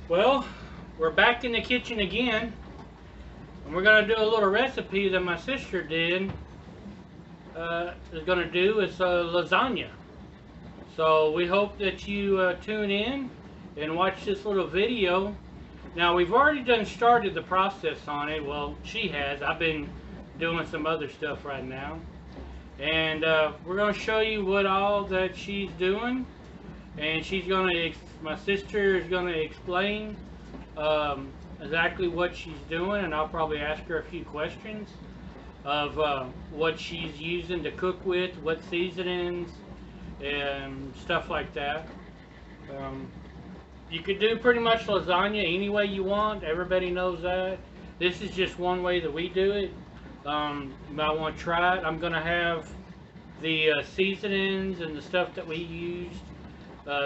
Well, we're back in the kitchen again, and we're gonna do a little recipe that my sister did. Is gonna do is lasagna. So we hope that you tune in and watch this little video. Now we've already started the process on it. Well, she has. I've been doing some other stuff right now, and we're gonna show you what all that she's doing, and my sister is gonna explain exactly what she's doing, and I'll probably ask her a few questions of what she's using to cook with, what seasonings, and stuff like that. You could do pretty much lasagna any way you want. Everybody knows that. This is just one way that we do it. You might want to try it. I'm going to have the seasonings and the stuff that we used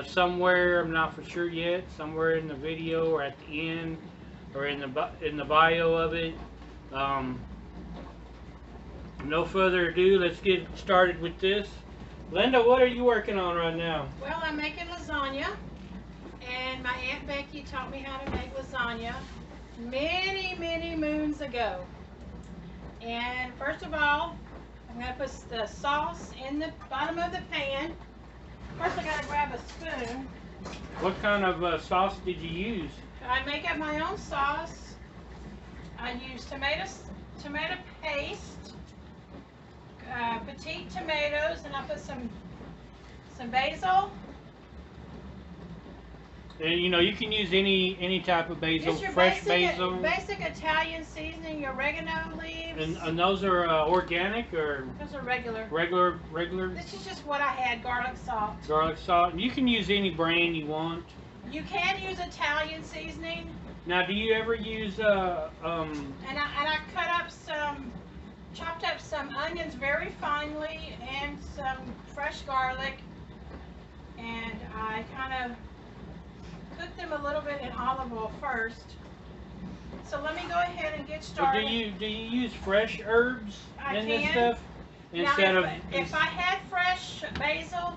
somewhere. I'm not for sure yet. Somewhere in the video or at the end or in the bio of it. No further ado, let's get started with this. Linda, what are you working on right now? Well, I'm making lasagna, and my Aunt Becky taught me how to make lasagna many, many moons ago. And first of all, I'm going to put the sauce in the bottom of the pan. First, I got to grab a spoon. What kind of sauce did you use? I make up my own sauce. I use tomato paste, petite tomatoes, and I put some basil. And you know, you can use any type of basil, Just your fresh basil. basic Italian seasoning, your oregano leaves. And those are organic or Those are regular. regular This is just what I had, garlic salt. garlic salt. And you can use any brand you want. You can use Italian seasoning. Now, do you ever use And I chopped up some onions very finely and some fresh garlic, and I kind of cooked them a little bit in olive oil first. So let me go ahead and get started. do you use fresh herbs in this stuff instead now, of if I had fresh basil,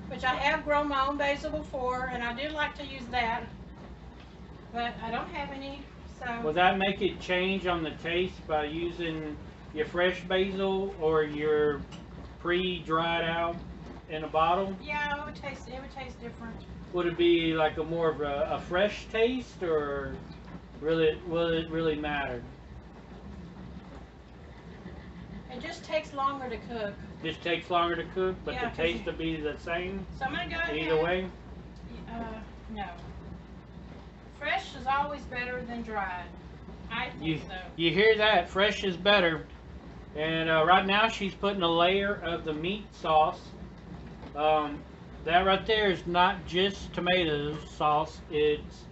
which I have grown my own basil before, and I do like to use that, but I don't have any. So will that make it change on the taste by using your fresh basil or your pre-dried out in a bottle? yeah, it would taste different. Would it be like a more of a fresh taste, or will it really matter? It just takes longer to cook. Just takes longer to cook, but Yeah, the taste will be the same So I'm gonna go ahead. either way. No. Fresh is always better than dried. I think so. You hear that? Fresh is better. And right now she's putting a layer of the meat sauce. That right there is not just tomato sauce. It's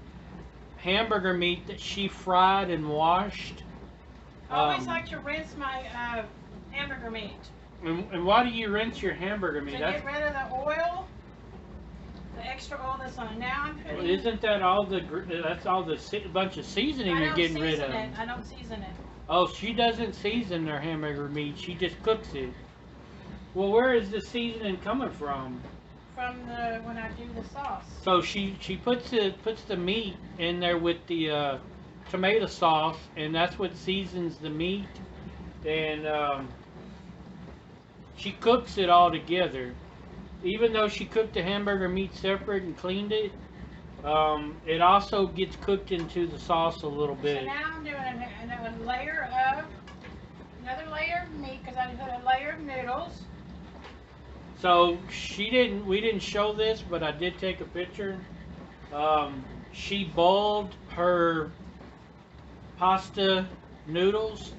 hamburger meat that she fried and washed. I always like to rinse my hamburger meat. And why do you rinse your hamburger meat? To get rid of the oil, the extra oil that's on it. Now I'm putting... Isn't that all that's all the bunch of seasoning you're getting rid of? I don't season it. Oh, she doesn't season her hamburger meat. She just cooks it. Well, where is the seasoning coming from? From when I do the sauce. So she puts the meat in there with the tomato sauce, and that's what seasons the meat. And she cooks it all together. Even though she cooked the hamburger meat separate and cleaned it, it also gets cooked into the sauce a little bit. So now I'm doing another layer of meat, because I put a layer of noodles. So we didn't show this, but I did take a picture. She boiled her pasta noodles,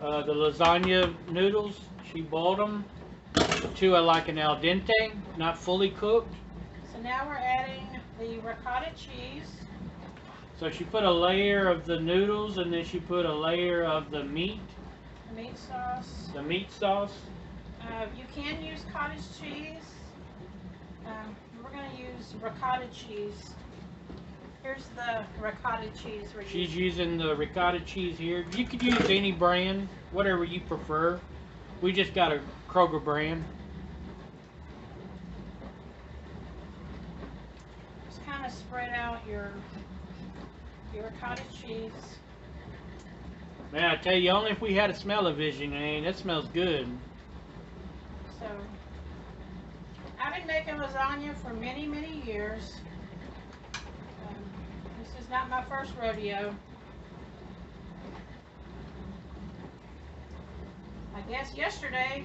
the lasagna noodles. She boiled them to like an al dente, not fully cooked. So now we're adding the ricotta cheese. So she put a layer of the noodles, and then she put a layer of the meat. The meat sauce. The meat sauce. You can use cottage cheese. We're going to use ricotta cheese. Here's the ricotta cheese we're using. She's using the ricotta cheese here. You could use any brand, whatever you prefer. We just got a Kroger brand. Just kind of spread spread out your ricotta cheese. Man, I tell you, only if we had a smell-o-vision, man, that smells good. So, I've been making lasagna for many, many years. This is not my first rodeo. I guess yesterday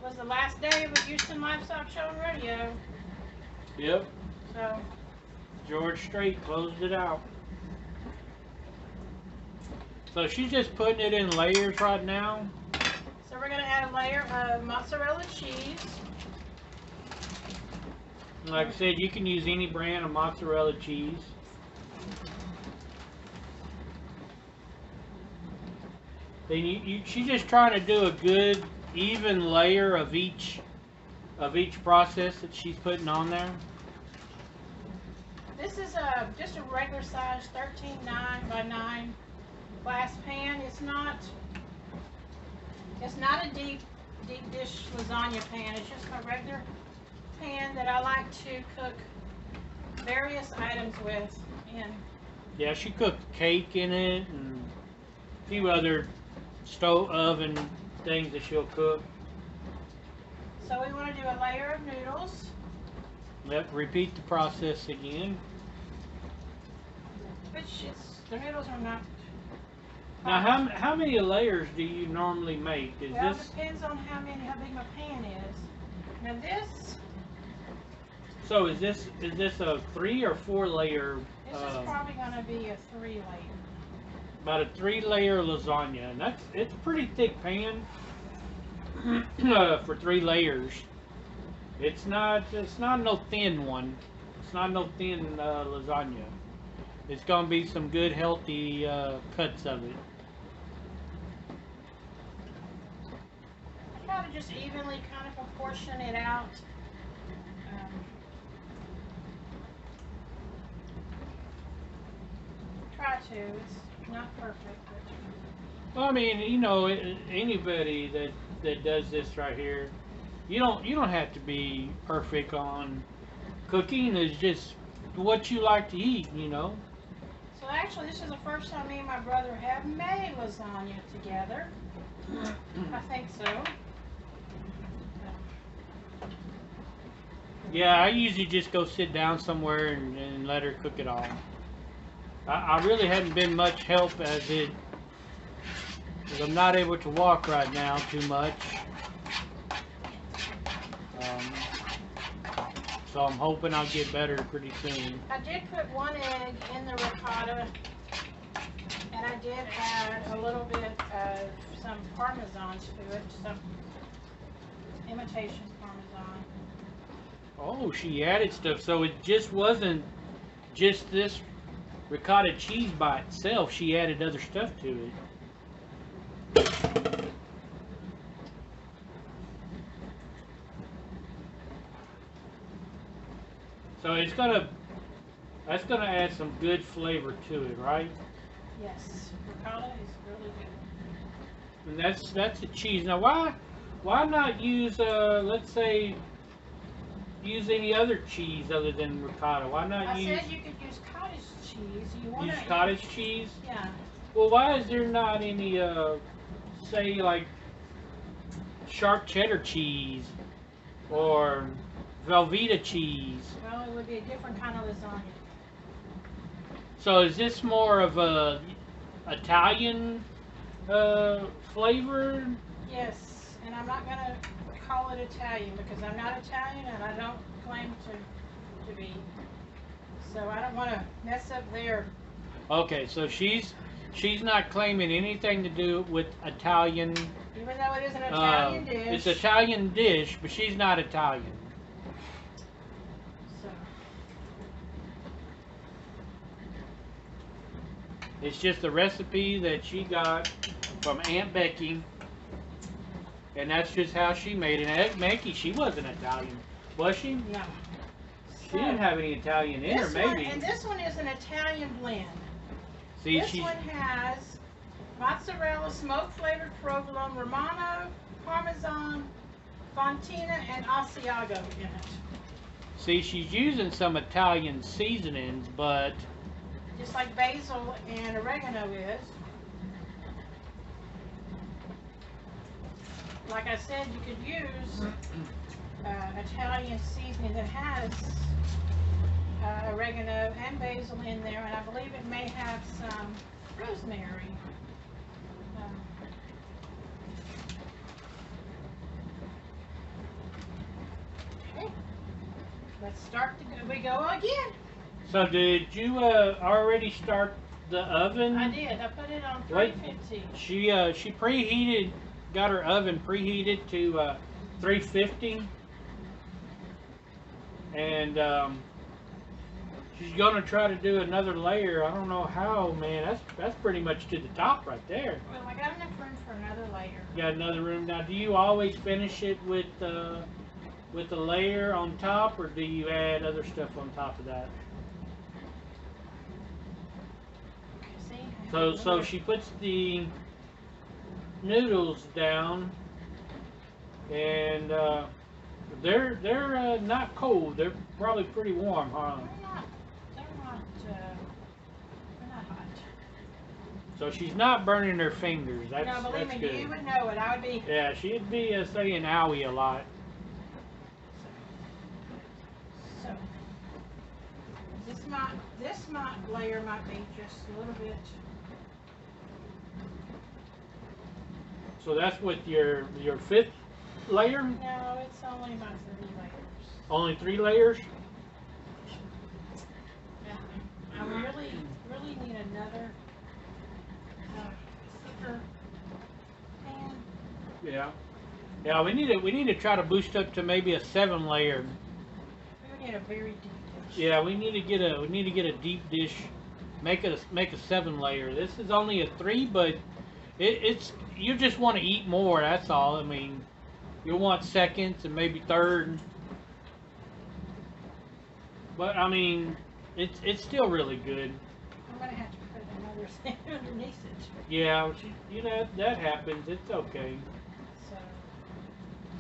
was the last day of the Houston Livestock Show and Rodeo. Yep. So, George Strait closed it out. So she's just putting it in layers right now. so we're going to add a layer of mozzarella cheese. Like I said, you can use any brand of mozzarella cheese. Then she's just trying to do a good, even layer of each process that she's putting on there. This is just a regular size 13.9 by 9 glass pan. It's not a deep dish lasagna pan. It's just a regular pan that I like to cook various items with in. Yeah, she cooked cake in it and a few other stove oven things that she'll cook. So we want to do a layer of noodles. Yep, repeat the process again. Which the noodles are not. Now, how many layers do you normally make? Is Well, this? it depends on how big my pan is. Now this. So is this a 3 or 4 layer? This is probably going to be a 3 layer. About a 3-layer lasagna, and it's a pretty thick pan for 3 layers. It's not no thin one. It's not no thin lasagna. It's gonna be some good healthy cuts of it. I try to just evenly kind of proportion it out. Try to. It's not perfect. But... Well, I mean, you know, anybody that does this right here, you don't have to be perfect on cooking. It's just what you like to eat, you know. So actually, this is the first time me and my brother have made lasagna together. I think so. Yeah, I usually just go sit down somewhere and let her cook it all. I really hadn't been much help as it, because I'm not able to walk right now too much. So I'm hoping I'll get better pretty soon. I did put 1 egg in the ricotta, and I did add a little bit of some Parmesan to it, some imitation Parmesan. Oh, she added stuff, so it just wasn't just this ricotta cheese by itself. She added other stuff to it. So that's gonna add some good flavor to it, right? Yes, ricotta is really good. And that's a cheese. Now why not use let's say use any other cheese other than ricotta? Why not I use said you could use cottage cheese. You want use cottage cheese? Yeah. Well, why is there not any say like sharp cheddar cheese or Velveeta cheese? Well, it would be a different kind of lasagna. So is this more of a Italian flavor? Yes, and I'm not gonna call it Italian because I'm not Italian and I don't claim to be. So I don't want to mess up their. Okay, so she's not claiming anything to do with Italian. Even though it is an Italian dish. It's an Italian dish, but she's not Italian. So. It's just a recipe that she got from Aunt Becky, and that's just how she made it. Aunt Becky, she wasn't Italian, was she? No. She didn't have any Italian in her, maybe. And this one is an Italian blend. See, this one has mozzarella, smoke-flavored provolone, Romano, Parmesan, Fontina, and Asiago in it. See, she's using some Italian seasonings, but just like basil and oregano is. Like I said, you could use Italian seasoning that has oregano and basil in there, and I believe it may have some rosemary. Okay, let's start to go. We go again. So did you already start the oven? I did. I put it on 350. She preheated, got her oven preheated to 350, and she's gonna try to do another layer. I don't know how, man. That's pretty much to the top right there. Well, I got enough room for another layer. Got another room now. Do you always finish it with a layer on top, or do you add other stuff on top of that? So she puts the noodles down, and they're not cold. They're probably pretty warm, huh? They're not hot. So she's not burning her fingers. No, believe me, good. you would know it. I would be. Yeah, she'd be saying "owie" a lot. So this layer might be just a little bit. So that's with your fifth layer? No, it's only my 3 layers. Only 3 layers? Yeah, I really need another thicker pan. Yeah. Yeah, we need to try to boost up to maybe a 7 layer. We need a very deep dish. Yeah, we need to get a deep dish. Make a 7 layer. This is only a 3, but it's you just want to eat more. That's all. I mean, you'll want seconds and maybe third. But I mean, it's still really good. I'm gonna have to put another thing underneath it. Yeah, you know that happens. It's okay. So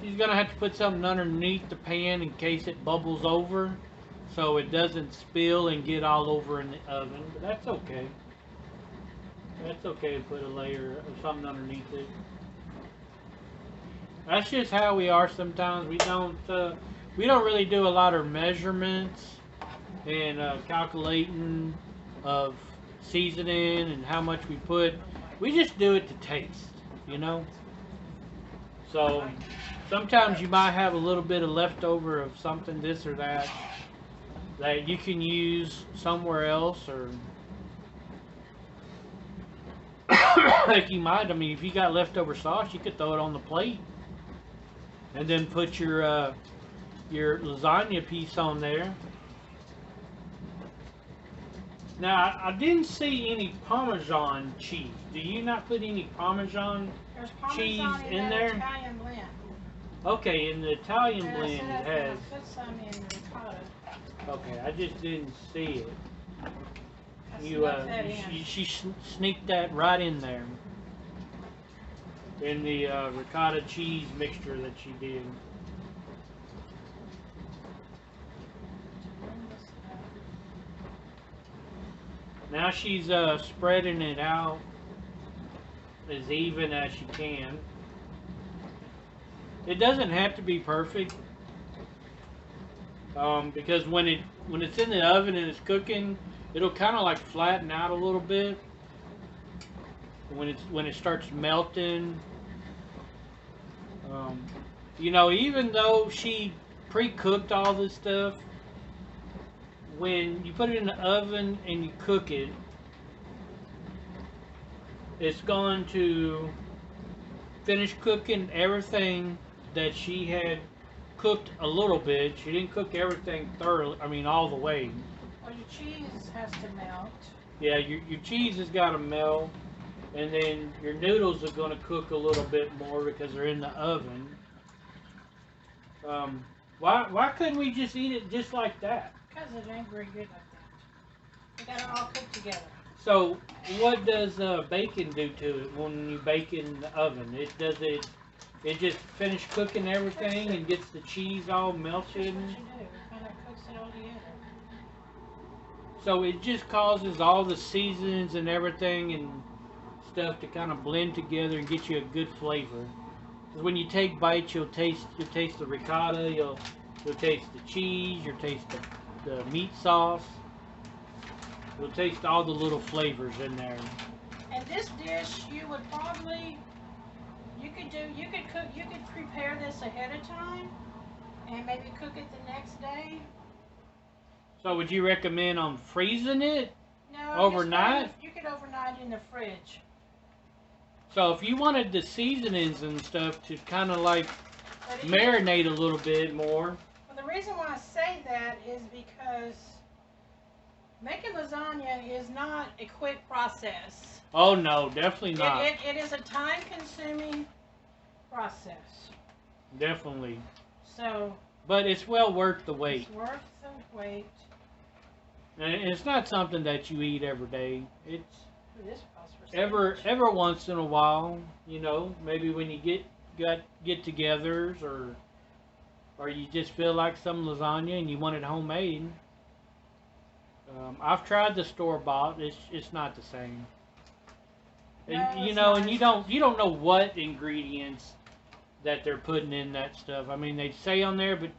She's gonna have to put something underneath the pan in case it bubbles over, so it doesn't spill and get all over in the oven. But that's okay. That's okay to put a layer of something underneath it. That's just how we are sometimes. We don't really do a lot of measurements and calculating of seasoning and how much we put. We just do it to taste, you know. So sometimes you might have a little bit of leftover of something, this or that you can use somewhere else, or like you might. I mean, if you got leftover sauce, you could throw it on the plate and then put your lasagna piece on there. Now, I didn't see any Parmesan cheese. Do you not put any Parmesan cheese in there? Italian blend. Okay, in the Italian And blend I it said I has. put some in ricotta. Okay, I just didn't see it. I You snuck that in. she sneaked that right in there in the ricotta cheese mixture that she did. Now she's spreading it out as even as she can. It doesn't have to be perfect, because when it's in the oven and it's cooking, it'll kind of like flatten out a little bit. When it starts melting, you know, even though she pre-cooked all this stuff, when you put it in the oven and you cook it, it's going to finish cooking everything that she had cooked a little bit. She didn't cook everything thoroughly, I mean all the way. Well, your cheese has to melt. Yeah, your cheese has got to melt, and then your noodles are going to cook a little bit more because they're in the oven. Why couldn't we just eat it just like that? Because it ain't very good like that. We got it all cooked together. So what does bacon do to it when you bake it in the oven? It just finish cooking everything and gets the cheese all melted. That's what you do. It kind of cooks So it just causes all the seasons and everything and stuff to kind of blend together and get you a good flavor. Because when you take bites, you'll taste the ricotta, you'll taste the cheese, you'll taste the meat sauce, you'll taste all the little flavors in there. And this dish, you would probably, you could prepare this ahead of time and maybe cook it the next day. So would you recommend on freezing it No, overnight? you could overnight in the fridge. So if you wanted the seasonings and stuff to kind of like But marinate a little bit more. well, the reason why I say that is because making lasagna is not a quick process. Oh no, definitely not. It is a time-consuming process. Definitely. So But it's well worth the wait. it's worth the wait. And it's not something that you eat every day. It's This calls for every once in a while, you know, maybe when you get-togethers or you just feel like some lasagna and you want it homemade. I've tried the store bought. It's not the same. And No, you it's know, not. and you don't know what ingredients that they're putting in that stuff. I mean, they say on there, but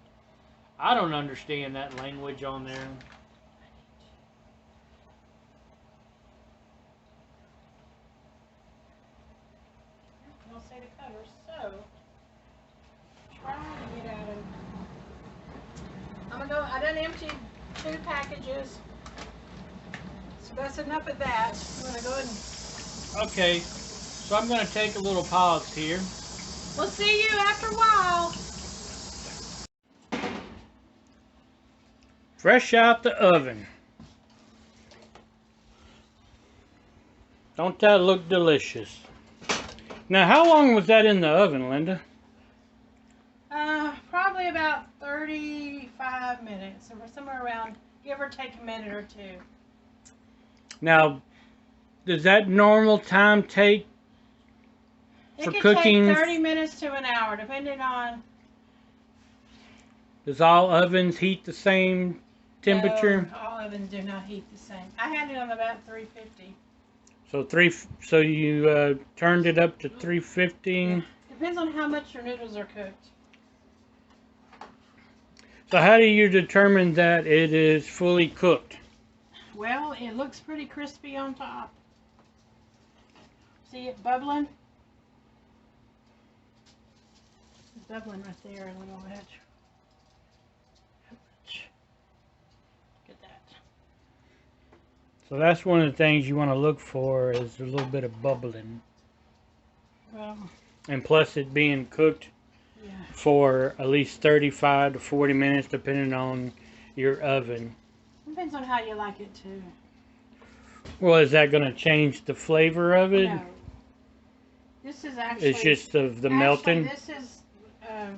I don't understand that language on there. Don't say the color. So try to get out of. I'm gonna go. I done emptied 2 packages. So that's enough of that. I'm gonna go ahead and. Okay, so I'm going to take a little pause here. We'll see you after a while. Fresh out the oven. Don't that look delicious? Now, how long was that in the oven, Linda? Probably about 35 minutes, or somewhere around, give or take a minute or two. Now, does that normal time take It for could cooking? take 30 minutes to an hour, depending on. Does all ovens heat the same temperature? No, all ovens do not heat the same. I had it on about 350. So you turned it up to 350. Yeah. Depends on how much your noodles are cooked. So how do you determine that it is fully cooked? Well, it looks pretty crispy on top. See it bubbling? It's bubbling right there a little bit. Look at that. So that's one of the things you want to look for is a little bit of bubbling. Well, And plus it being cooked yeah. for at least 35 to 40 minutes depending on your oven. Depends on how you like it too. Well, is that going to change the flavor of it? No. This is actually. It's just the melting? This is a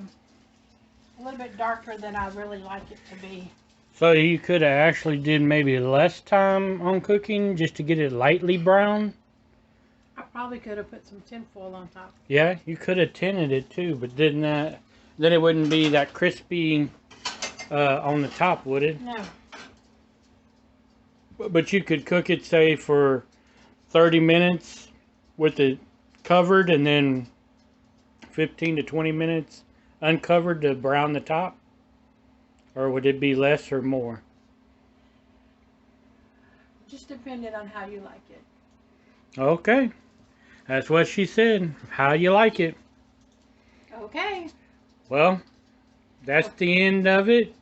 little bit darker than I really like it to be. So you could have actually did maybe less time on cooking just to get it lightly brown? I probably could have put some tinfoil on top. Yeah, you could have tinted it too, but then it wouldn't be that crispy on the top, would it? No. But you could cook it, say, for 30 minutes with it covered and then 15 to 20 minutes uncovered to brown the top? Or would it be less or more? Just depending on how you like it. Okay. That's what she said. How you like it. Okay. Well, that's the end of it.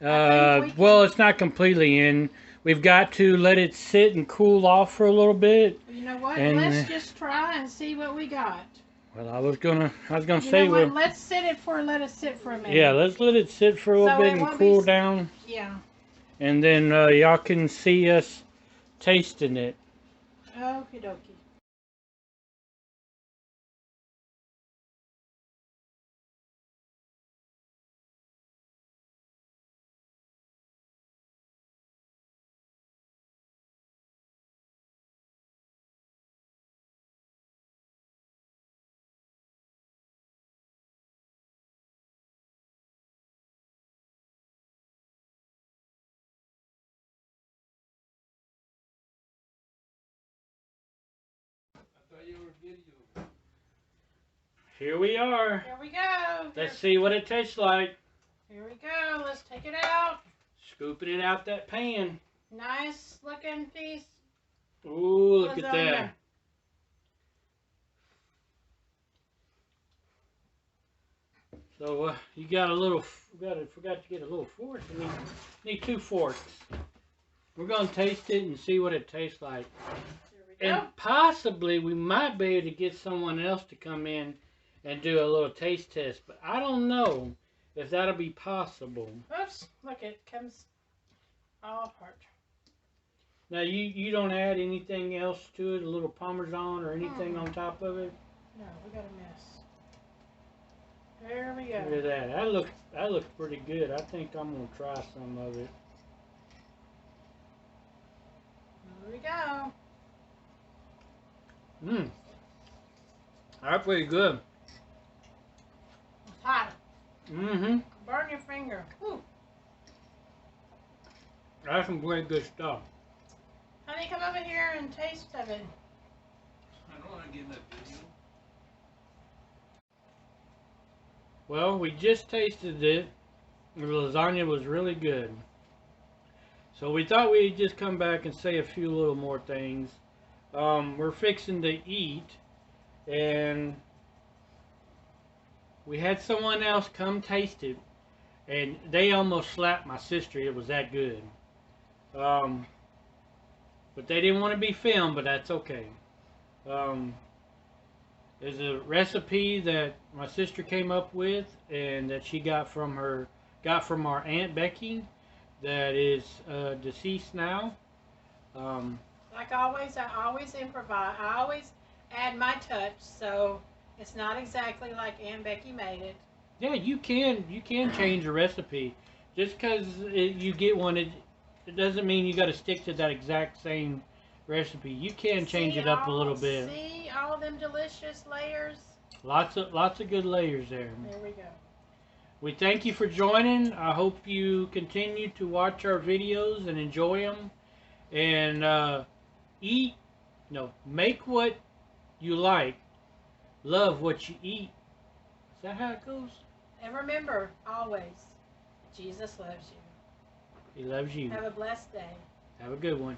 I think Well, it's not completely in. We've got to let it sit and cool off for a little bit. You know what? And, Let's just try and see what we got. Well, I was gonna You say, know what? well, Let it sit for a minute. yeah, let's let it sit for a little So bit it and won't cool be- down, Yeah. and then y'all can see us tasting it. Okie dokie. your video. Here we are. Here we go. Let's see what it tastes like. Here we go. Let's take it out. Scooping it out that pan. Nice looking piece. Ooh, look at Lasagna. that. So you got a little. Forgot to get a little fork. We need 2 forks. We're gonna taste it and see what it tastes like. Here we go. And possibly we might be able to get someone else to come in and do a little taste test, but I don't know if that'll be possible. Oops, look, it comes all apart. Now you don't add anything else to it, a little Parmesan or anything on top of it? No, we got a mess. There we go. Look at that. That looks pretty good. I think I'm gonna try some of it. Here we go. Mmm. That's pretty good. It's hot. Mm-hmm. Burn your finger. Whew. That's some great good stuff. Honey, come over here and taste of it. I don't want to get in that video. Well, we just tasted it. The lasagna was really good. So we thought we'd just come back and say a few little more things. We're fixing to eat, and we had someone else come taste it, and they almost slapped my sister. It was that good. But they didn't want to be filmed, but that's okay. There's a recipe that my sister came up with, and that she got from our Aunt Becky, that is deceased now. Like always, I always improvise. I always add my touch, so it's not exactly like Aunt Becky made it. Yeah, you can change a recipe. Just because you get one, it doesn't mean you got to stick to that exact same recipe. You can change it up a little bit. See all of them delicious layers? Lots of good layers there. There we go. We thank you for joining. I hope you continue to watch our videos and enjoy them. And make what you like. Love what you eat. Is that how it goes? And remember, always, Jesus loves you. He loves you. Have a blessed day. Have a good one.